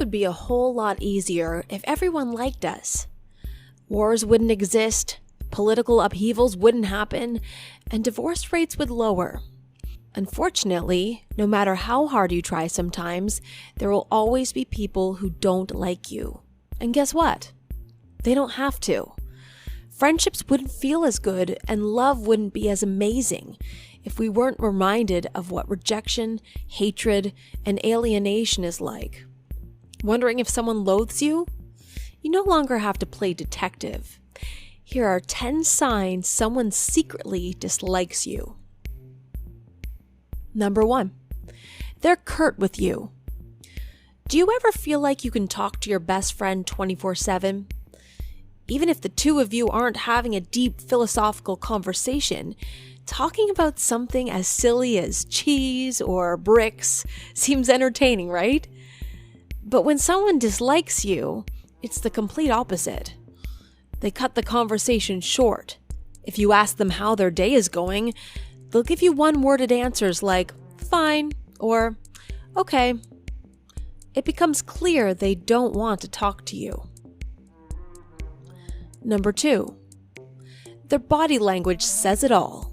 would be a whole lot easier if everyone liked us. Wars wouldn't exist, political upheavals wouldn't happen, and divorce rates would lower. Unfortunately, no matter how hard you try sometimes, there will always be people who don't like you. And guess what? They don't have to. Friendships wouldn't feel as good and love wouldn't be as amazing if we weren't reminded of what rejection, hatred, and alienation is like. Wondering if someone loathes you? You no longer have to play detective. Here are 10 signs someone secretly dislikes you. Number 1, they're curt with you. Do you ever feel like you can talk to your best friend 24/7? Even if the two of you aren't having a deep philosophical conversation, talking about something as silly as cheese or bricks seems entertaining, right? But when someone dislikes you, it's the complete opposite. They cut the conversation short. If you ask them how their day is going, they'll give you one-worded answers like, fine, or okay. It becomes clear they don't want to talk to you. Number 2, their body language says it all.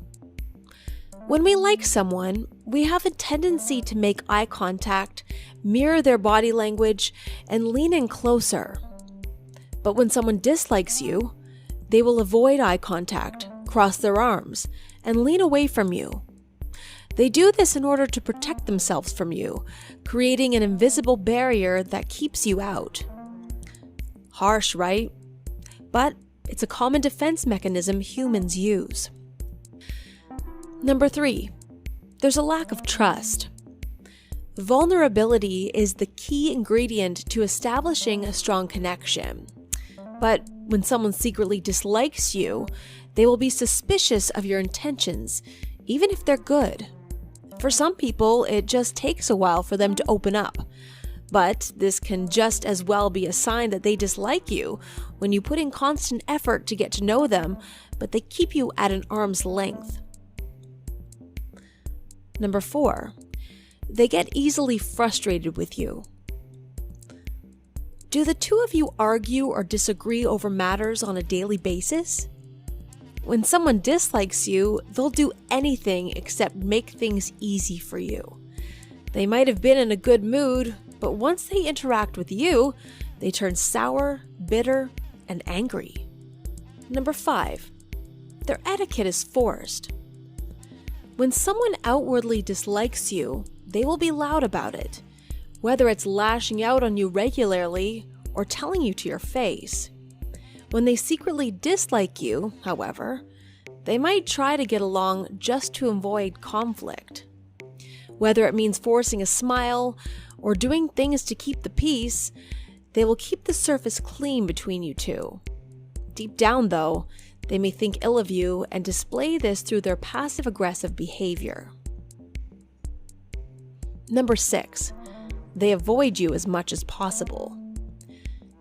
When we like someone, we have a tendency to make eye contact, mirror their body language, and lean in closer. But when someone dislikes you, they will avoid eye contact, cross their arms, and lean away from you. They do this in order to protect themselves from you, creating an invisible barrier that keeps you out. Harsh, right? But it's a common defense mechanism humans use. Number 3, there's a lack of trust. Vulnerability is the key ingredient to establishing a strong connection. But when someone secretly dislikes you, they will be suspicious of your intentions, even if they're good. For some people, it just takes a while for them to open up. But this can just as well be a sign that they dislike you when you put in constant effort to get to know them, but they keep you at an arm's length. Number 4, they get easily frustrated with you. Do the two of you argue or disagree over matters on a daily basis? When someone dislikes you, they'll do anything except make things easy for you. They might have been in a good mood, but once they interact with you, they turn sour, bitter, and angry. Number 5, their etiquette is forced. When someone outwardly dislikes you, they will be loud about it, whether it's lashing out on you regularly or telling you to your face. When they secretly dislike you, however, they might try to get along just to avoid conflict. Whether it means forcing a smile or doing things to keep the peace, they will keep the surface clean between you two. Deep down, though, they may think ill of you and display this through their passive-aggressive behavior. Number 6, they avoid you as much as possible.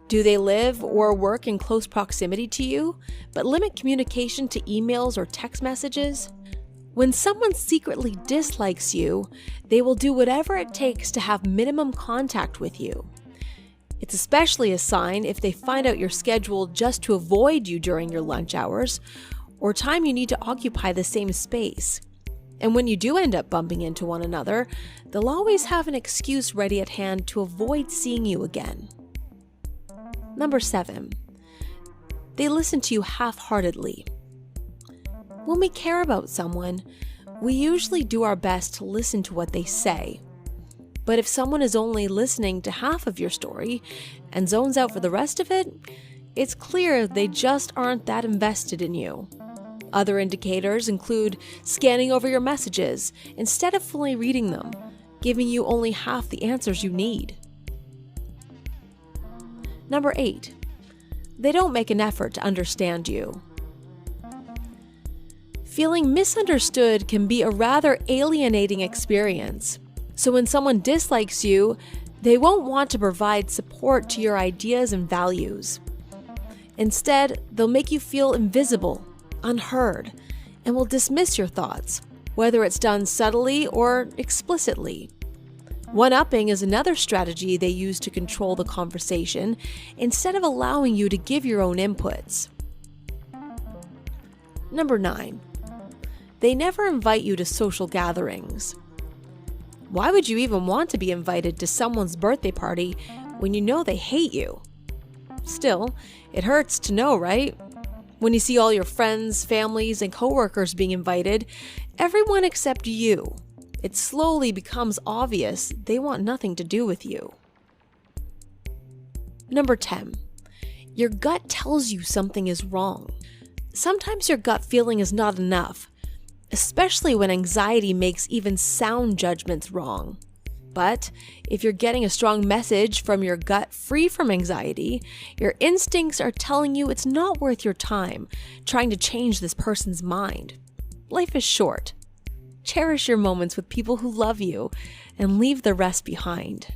Do they live or work in close proximity to you, but limit communication to emails or text messages? When someone secretly dislikes you, they will do whatever it takes to have minimum contact with you. It's especially a sign if they find out your schedule just to avoid you during your lunch hours or time you need to occupy the same space. And when you do end up bumping into one another, they'll always have an excuse ready at hand to avoid seeing you again. Number 7, they listen to you half-heartedly. When we care about someone, we usually do our best to listen to what they say. But if someone is only listening to half of your story and zones out for the rest of it, it's clear they just aren't that invested in you. Other indicators include scanning over your messages instead of fully reading them, giving you only half the answers you need. Number 8, they don't make an effort to understand you. Feeling misunderstood can be a rather alienating experience. So when someone dislikes you, they won't want to provide support to your ideas and values. Instead, they'll make you feel invisible, unheard, and will dismiss your thoughts, whether it's done subtly or explicitly. One-upping is another strategy they use to control the conversation instead of allowing you to give your own inputs. Number 9. They never invite you to social gatherings. Why would you even want to be invited to someone's birthday party when you know they hate you? Still, it hurts to know, right? When you see all your friends, families, and coworkers being invited, everyone except you, it slowly becomes obvious they want nothing to do with you. Number 10. Your gut tells you something is wrong. Sometimes your gut feeling is not enough, especially when anxiety makes even sound judgments wrong. But if you're getting a strong message from your gut free from anxiety, your instincts are telling you it's not worth your time trying to change this person's mind. Life is short. Cherish your moments with people who love you and leave the rest behind.